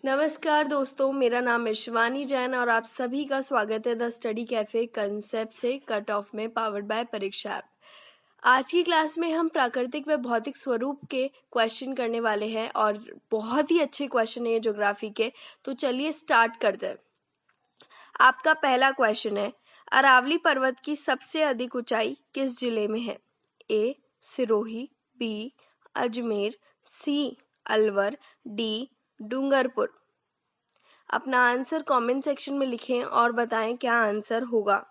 नमस्कार दोस्तों, मेरा नाम है शिवानी जैन और आप सभी का स्वागत है द स्टडी कैफे कंसेप्ट से कट ऑफ में, पावर्ड बाय परीक्षा ऐप। आज की क्लास में हम प्राकृतिक व भौतिक स्वरूप के क्वेश्चन करने वाले हैं और बहुत ही अच्छे क्वेश्चन है ज्योग्राफी के। तो चलिए स्टार्ट करते हैं। आपका पहला क्वेश्चन है, अरावली पर्वत की सबसे अधिक ऊंचाई किस जिले में है? ए सिरोही, बी अजमेर, सी अलवर, डी डूंगरपुर। अपना आंसर कमेंट सेक्शन में लिखें और बताएं क्या आंसर होगा।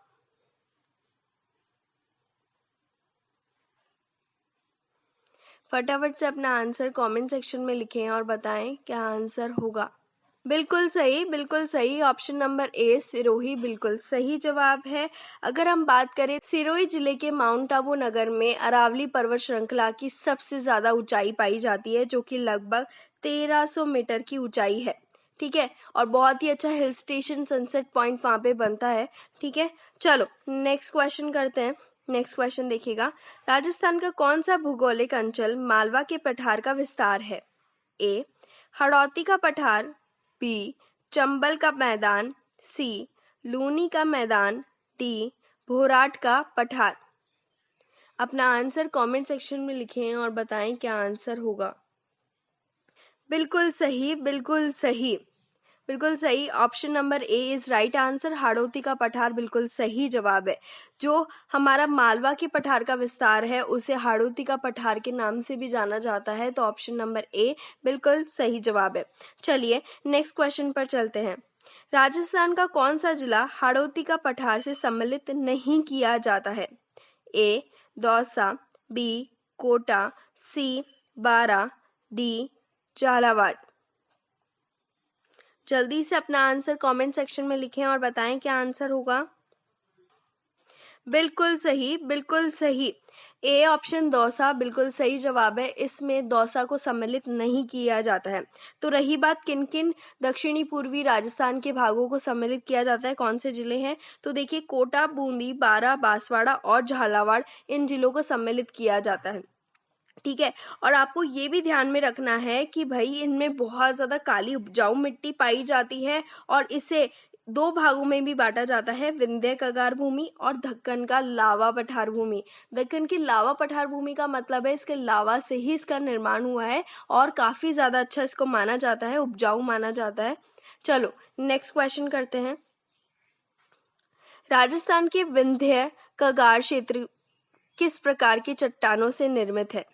फटाफट से अपना आंसर कमेंट सेक्शन में लिखें और बताएं क्या आंसर होगा। बिल्कुल सही। ऑप्शन नंबर ए सिरोही बिल्कुल सही जवाब है। अगर हम बात करें सिरोही जिले के माउंट आबू नगर में अरावली पर्वत श्रृंखला की सबसे ज्यादा ऊंचाई पाई जाती है, जो कि लगभग 1300 मीटर की ऊंचाई है। ठीक है, और बहुत ही अच्छा हिल स्टेशन सनसेट पॉइंट वहां पे बनता है। ठीक है, चलो नेक्स्ट क्वेश्चन करते हैं। नेक्स्ट क्वेश्चन देखिएगा, राजस्थान का कौन सा भौगोलिक अंचल मालवा के पठार का विस्तार है? ए हड़ौती का पठार, बी चंबल का मैदान, सी लूनी का मैदान, डी भोराट का पठार। अपना आंसर कमेंट सेक्शन में लिखें और बताएं क्या आंसर होगा। बिल्कुल सही। Option number A is right answer. Hadoti का पठार बिल्कुल सही जवाब है। जो हमारा मालवा के पठार का विस्तार है उसे हाड़ौती का पठार के नाम से भी जाना जाता है, तो ऑप्शन नंबर ए बिल्कुल सही जवाब है। चलिए नेक्स्ट क्वेश्चन पर चलते हैं। राजस्थान का कौन सा जिला हाड़ौती का पठार से सम्मिलित नहीं किया जाता है? ए दौसा, बी कोटा, सी बारा, डी झालावाड़। जल्दी से अपना आंसर कमेंट सेक्शन में लिखें और बताएं क्या आंसर होगा। बिल्कुल सही। ए ऑप्शन दौसा बिल्कुल सही जवाब है। इसमें दौसा को सम्मिलित नहीं किया जाता है। तो रही बात किन किन दक्षिणी पूर्वी राजस्थान के भागों को सम्मिलित किया जाता है, कौन से जिले हैं, तो देखिए कोटा, बूंदी, बारा, बांसवाड़ा और झालावाड़, इन जिलों को सम्मिलित किया जाता है। ठीक है, और आपको ये भी ध्यान में रखना है कि भाई इनमें बहुत ज्यादा काली उपजाऊ मिट्टी पाई जाती है और इसे दो भागों में भी बांटा जाता है, विंध्य कगार भूमि और दक्कन का लावा पठार भूमि। दक्कन की लावा पठार भूमि का मतलब है इसके लावा से ही इसका निर्माण हुआ है और काफी ज्यादा अच्छा इसको माना जाता है, उपजाऊ माना जाता है। चलो नेक्स्ट क्वेश्चन करते हैं। राजस्थान के विंध्य कगार क्षेत्र किस प्रकार की चट्टानों से निर्मित है?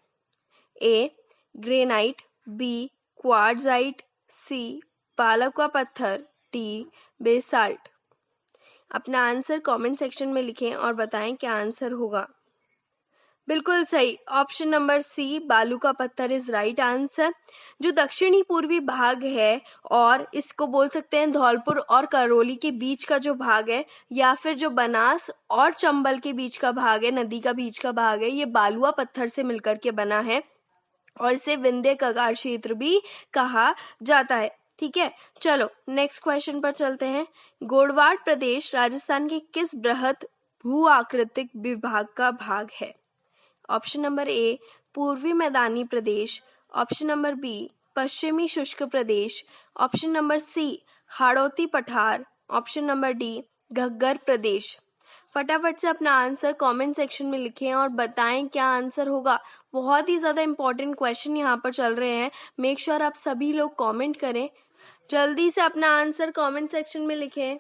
ए ग्रेनाइट, बी क्वार्ट्जाइट, सी पालका पत्थर, डी बेसाल्ट। अपना आंसर कमेंट सेक्शन में लिखें और बताएं क्या आंसर होगा। बिल्कुल सही। ऑप्शन नंबर सी बालू का पत्थर इज राइट आंसर। जो दक्षिणी पूर्वी भाग है और इसको बोल सकते हैं धौलपुर और करौली के बीच का जो भाग है, या फिर जो बनास और चंबल के बीच का भाग है, नदी का बीच का भाग है, ये बालुआ पत्थर से मिलकर के बना है और इसे विंध्य कगार क्षेत्र भी कहा जाता है। ठीक है, चलो नेक्स्ट क्वेश्चन पर चलते हैं। गोडवाड़ प्रदेश राजस्थान के किस बृहद भू आकृतिक विभाग का भाग है? ऑप्शन नंबर ए पूर्वी मैदानी प्रदेश, ऑप्शन नंबर बी पश्चिमी शुष्क प्रदेश, ऑप्शन नंबर सी हाड़ौती पठार, ऑप्शन नंबर डी घग्गर प्रदेश। फटाफट से अपना आंसर कमेंट सेक्शन में लिखें और बताएं क्या आंसर होगा। बहुत ही ज्यादा इंपॉर्टेंट क्वेश्चन यहाँ पर चल रहे हैं, मेक श्योर आप सभी लोग कमेंट करें। जल्दी से अपना आंसर कमेंट सेक्शन में लिखें।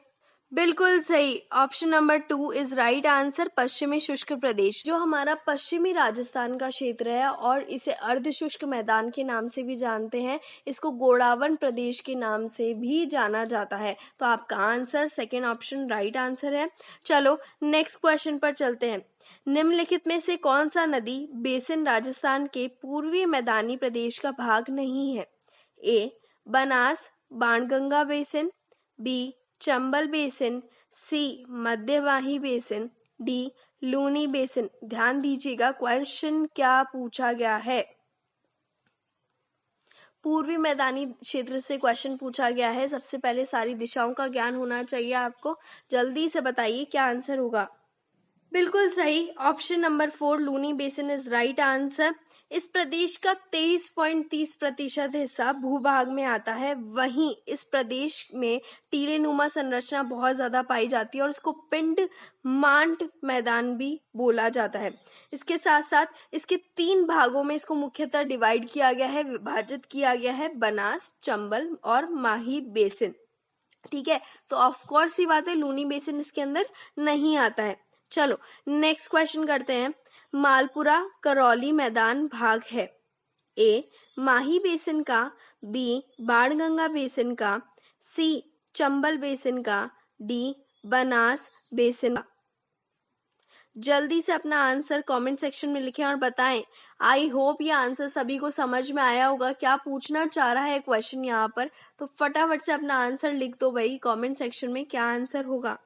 बिल्कुल सही। Option number 2 is right answer. पश्चिमी शुष्क प्रदेश जो हमारा पश्चिमी राजस्थान का क्षेत्र है और इसे अर्ध शुष्क मैदान के नाम से भी जानते हैं, इसको गोडावन प्रदेश के नाम से भी जाना जाता है। तो आपका answer second option right answer है। चलो नेक्स्ट क्वेश्चन पर चलते हैं। निम्नलिखित में से कौन सा नदी बेसिन राजस्थान के पूर्वी मैदानी प्रदेश का भाग नहीं है? A Banas Banganga basin, B Chambal basin, C मध्यवाही बेसिन, डी लूनी बेसिन। ध्यान दीजिएगा क्वेश्चन क्या पूछा गया है। पूर्वी मैदानी क्षेत्र से क्वेश्चन पूछा गया है। सबसे पहले सारी दिशाओं का ज्ञान होना चाहिए आपको। जल्दी से बताइए क्या आंसर होगा। बिल्कुल सही। Option number 4 Luni basin is right answer. इस प्रदेश का 23.30% हिस्सा भूभाग में आता है। वहीं इस प्रदेश में टीलेनुमा संरचना बहुत ज्यादा पाई जाती है और इसको पिंड मांट मैदान भी बोला जाता है। इसके साथ साथ इसके 3 भागों में इसको मुख्यतः डिवाइड किया गया है, विभाजित किया गया है, बनास, चंबल और माही बेसिन। ठीक है, तो ऑफ कोर्स ही बात है, लूनी बेसिन इसके अंदर नहीं आता है। चलो नेक्स्ट क्वेश्चन करते हैं। मालपुरा करौली मैदान भाग है। ए माही बेसिन का, बी बाणगंगा बेसिन का, सी चंबल बेसिन का, डी बनास बेसिन का। जल्दी से अपना आंसर कमेंट सेक्शन में लिखें और बताएं। आई होप ये आंसर सभी को समझ में आया होगा, क्या पूछना चाह रहा है क्वेश्चन यहाँ पर। तो फटाफट से अपना आंसर लिख दो भाई कमेंट सेक्शन में, क्या आंसर होगा।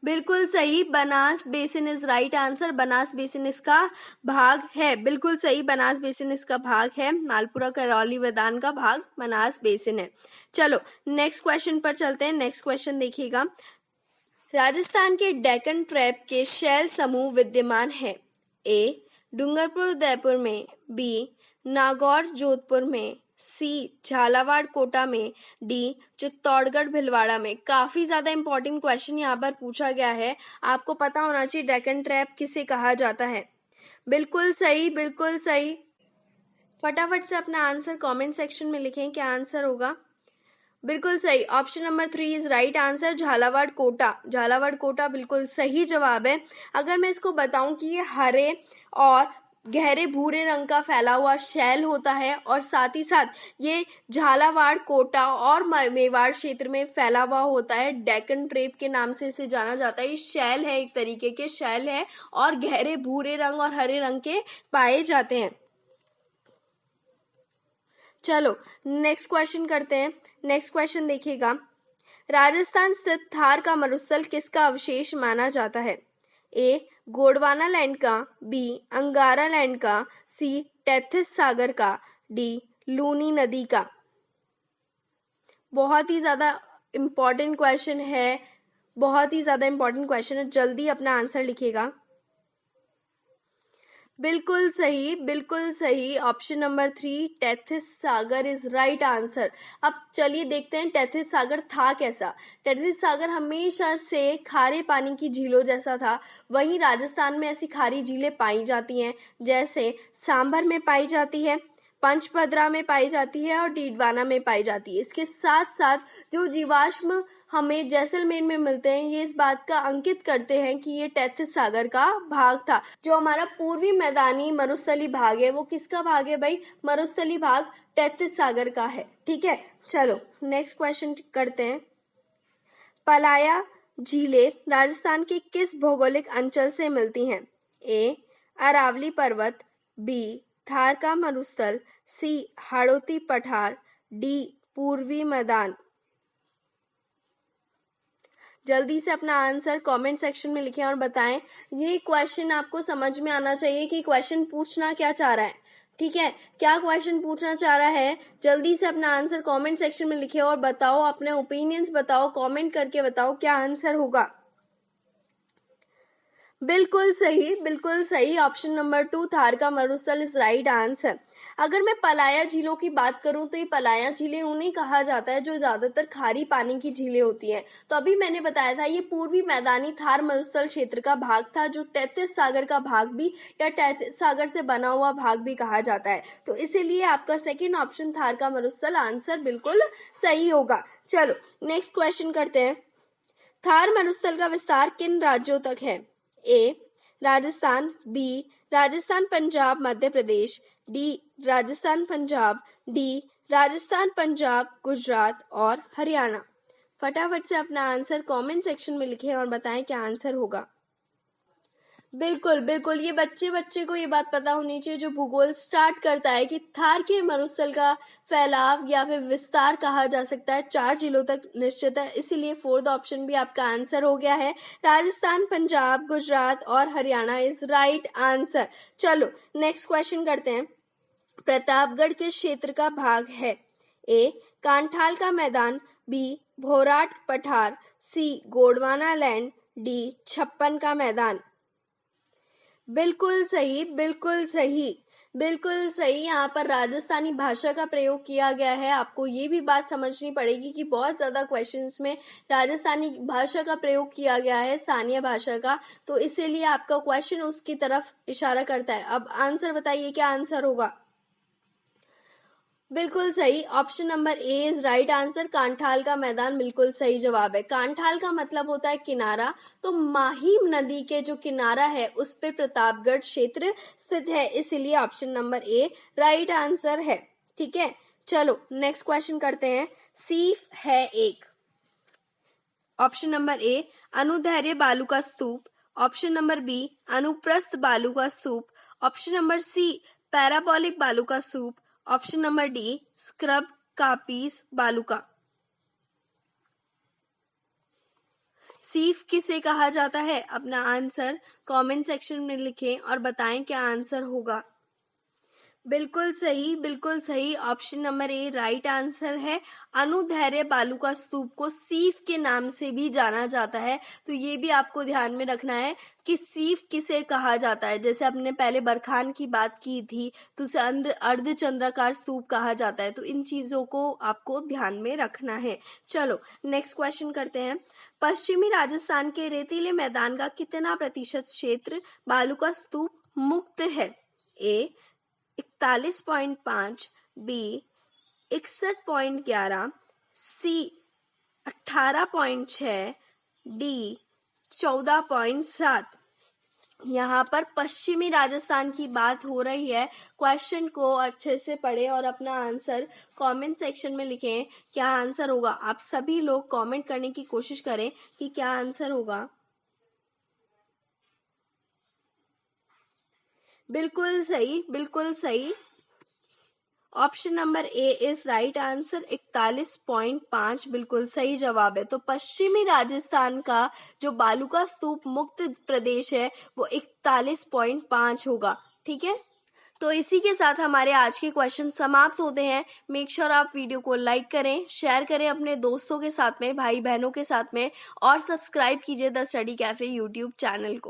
बिल्कुल सही, Banas basin is right answer. Banas basin इसका भाग है, बिल्कुल सही, बनास बेसिन इसका भाग है। मालपुरा करौली मैदान का भाग बनास बेसिन है। चलो नेक्स्ट क्वेश्चन पर चलते हैं। नेक्स्ट क्वेश्चन देखिएगा। राजस्थान के डेक्कन ट्रैप के शैल समूह विद्यमान है। ए डूंगरपुर उदयपुर में, बी नागौर जोधपुर में, सी झालावाड़ कोटा में, डी चित्तौड़गढ़ भीलवाड़ा में। काफी ज्यादा इंपॉर्टेंट क्वेश्चन यहाँ पर पूछा गया है, आपको पता होना चाहिए डेक्कन ट्रैप किसे कहा जाता है। बिल्कुल सही, बिल्कुल सही, फटाफट से अपना आंसर कमेंट सेक्शन में लिखें, क्या आंसर होगा। बिल्कुल सही, option number 3 is right answer, Jhalawar Kota. Jhalawar Kota बिल्कुल सही जवाब है। अगर मैं इसको बताऊं कि ये हरे और गहरे भूरे रंग का फैला हुआ शैल होता है और साथ ही साथ ये झालावाड़ कोटा और मेवाड़ क्षेत्र में फैला हुआ होता है। डेक्कन ट्रेप के नाम से इसे जाना जाता है। ये शैल है, एक तरीके के शैल है और गहरे भूरे रंग और हरे रंग के पाए जाते हैं। चलो नेक्स्ट क्वेश्चन करते हैं। नेक्स्ट क्वेश्चन देखिएगा। राजस्थान स्थित थार का मरुस्थल किसका अवशेष माना जाता है। ए गोंडवाना लैंड का, बी अंगारा लैंड का, सी टेथिस सागर का, डी लूनी नदी का। बहुत ही ज्यादा इंपॉर्टेंट क्वेश्चन है, बहुत ही ज्यादा इंपॉर्टेंट क्वेश्चन है, जल्दी अपना आंसर लिखिएगा। बिल्कुल सही, बिल्कुल सही, option number 3 Tethys Sagar is right answer. अब चलिए देखते हैं टेथिस सागर था कैसा। टेथिस सागर हमेशा से खारे पानी की झीलों जैसा था। वहीं राजस्थान में ऐसी खारी झीलें पाई जाती हैं, जैसे सांभर में पाई जाती है, पंचभद्रा में पाई जाती है और डीडवाना में पाई जाती है। इसके साथ साथ जो जीवाश्म हमें जैसलमेर में मिलते हैं, ये इस बात का अंकित करते हैं कि ये टेथिस सागर का भाग था। जो हमारा पूर्वी मैदानी मरुस्थली भाग है, वो किसका भाग है भाई, मरुस्थली भाग टेथिस सागर का है। ठीक है, चलो नेक्स्ट क्वेश्चन करते हैं। पलाया झीलें राजस्थान के किस भौगोलिक अंचल से मिलती हैं। ए अरावली पर्वत, बी थार का मरुस्थल, सी हाड़ौती पठार, डी पूर्वी मैदान। जल्दी से अपना आंसर कमेंट सेक्शन में लिखें और बताएं। ये क्वेश्चन आपको समझ में आना चाहिए कि क्वेश्चन पूछना क्या चाह रहा है। ठीक है, क्या क्वेश्चन पूछना चाह रहा है, जल्दी से अपना आंसर कमेंट सेक्शन में लिखें और बताओ, अपने ओपिनियंस बताओ, कमेंट करके बताओ क्या आंसर होगा। बिल्कुल सही, बिल्कुल सही, ऑप्शन नंबर 2 थार का मरुस्थल इज राइट आंसर। अगर मैं पलाया झीलों की बात करूं तो ये पलाया झीलें उन्हें कहा जाता है जो ज्यादातर खारी पानी की झीलें होती हैं। तो अभी मैंने बताया था ये पूर्वी मैदानी थार मरुस्थल क्षेत्र का भाग था, जो टेथिस सागर का भाग भी या टेथिस सागर से बना हुआ भाग भी कहा जाता है। तो इसीलिए आपका सेकेंड ऑप्शन थार का मरुस्थल आंसर बिल्कुल सही होगा। चलो नेक्स्ट क्वेश्चन करते हैं। थार मरुस्थल का विस्तार किन राज्यों तक है। ए Rajasthan, B Rajasthan Punjab Madhya Pradesh, D Rajasthan Punjab, D Rajasthan Punjab Gujarat और हरियाणा। फटाफट से अपना आंसर कमेंट सेक्शन में लिखें और बताएं क्या आंसर होगा। बिल्कुल बिल्कुल, ये बच्चे को ये बात पता होनी चाहिए जो भूगोल स्टार्ट करता है कि थार के मरुस्थल का फैलाव या फिर विस्तार कहा जा सकता है 4 जिलों तक निश्चित है। इसीलिए 4th ऑप्शन भी आपका आंसर हो गया है। राजस्थान, पंजाब, गुजरात और हरियाणा इज राइट आंसर। चलो नेक्स्ट क्वेश्चन करते हैं। प्रतापगढ़ किस क्षेत्र का भाग है। ए कांठाल का मैदान, बी भोराट पठार, सी गोंडवाना लैंड, डी छप्पन का मैदान। बिल्कुल सही, बिल्कुल सही, बिल्कुल सही। यहाँ पर राजस्थानी भाषा का प्रयोग किया गया है। आपको ये भी बात समझनी पड़ेगी कि बहुत ज़्यादा क्वेश्चंस में राजस्थानी भाषा का प्रयोग किया गया है, स्थानीय भाषा का, तो इसीलिए आपका क्वेश्चन उसकी तरफ इशारा करता है। अब आंसर बताइए, क्या आंसर होगा? बिल्कुल सही, option number A is right answer. Kanthal का मैदान बिल्कुल सही जवाब है। कांठाल का मतलब होता है किनारा, तो माहिम नदी के जो किनारा है उस पे प्रतापगढ़ क्षेत्र स्थित है, इसीलिए ऑप्शन नंबर ए राइट आंसर है। ठीक है, चलो नेक्स्ट क्वेश्चन करते हैं। सीफ है एक। ऑप्शन नंबर ए अनुदैर्ध्य बालू का स्तूप, ऑप्शन नंबर बी अनुप्रस्थ बालू का स्तूप, ऑप्शन नंबर सी पैराबोलिक बालू का स्तूप, ऑप्शन नंबर डी स्क्रब का पीस बालू का। सीफ किसे कहा जाता है? अपना आंसर कमेंट सेक्शन में लिखें और बताएं क्या आंसर होगा। बिल्कुल सही, बिल्कुल सही, ऑप्शन नंबर ए राइट आंसर है। अनुदैर्ध्य बालू का स्तूप को सीफ के नाम से भी जाना जाता है, तो ये भी आपको ध्यान में रखना है कि सीफ किसे कहा जाता है। जैसे आपने पहले बरखान की बात की थी, तो उसे अर्धचंद्राकार स्तूप कहा जाता है, तो इन चीजों को आपको ध्यान में रखना है। चलो नेक्स्ट क्वेश्चन करते हैं। पश्चिमी राजस्थान के रेतीले मैदान का कितना प्रतिशत क्षेत्र बालू का स्तूप मुक्त है? ए 41.5, बी 61.11, सी 18.6, डी 14.7। यहाँ पर पश्चिमी राजस्थान की बात हो रही है। क्वेश्चन को अच्छे से पढ़ें और अपना आंसर कमेंट सेक्शन में लिखें। क्या आंसर होगा? आप सभी लोग कमेंट करने की कोशिश करें कि क्या आंसर होगा। बिल्कुल सही, बिल्कुल सही, option number A is right answer. 41.5 बिल्कुल सही जवाब है। तो पश्चिमी राजस्थान का जो बालू का स्तूप मुक्त प्रदेश है वो 41.5 होगा। ठीक है, तो इसी के साथ हमारे आज के क्वेश्चन समाप्त होते हैं। मेक श्योर आप वीडियो को लाइक करें, शेयर करें अपने दोस्तों के साथ में, भाई बहनों के साथ में, और सब्सक्राइब कीजिए the study cafe YouTube channel को।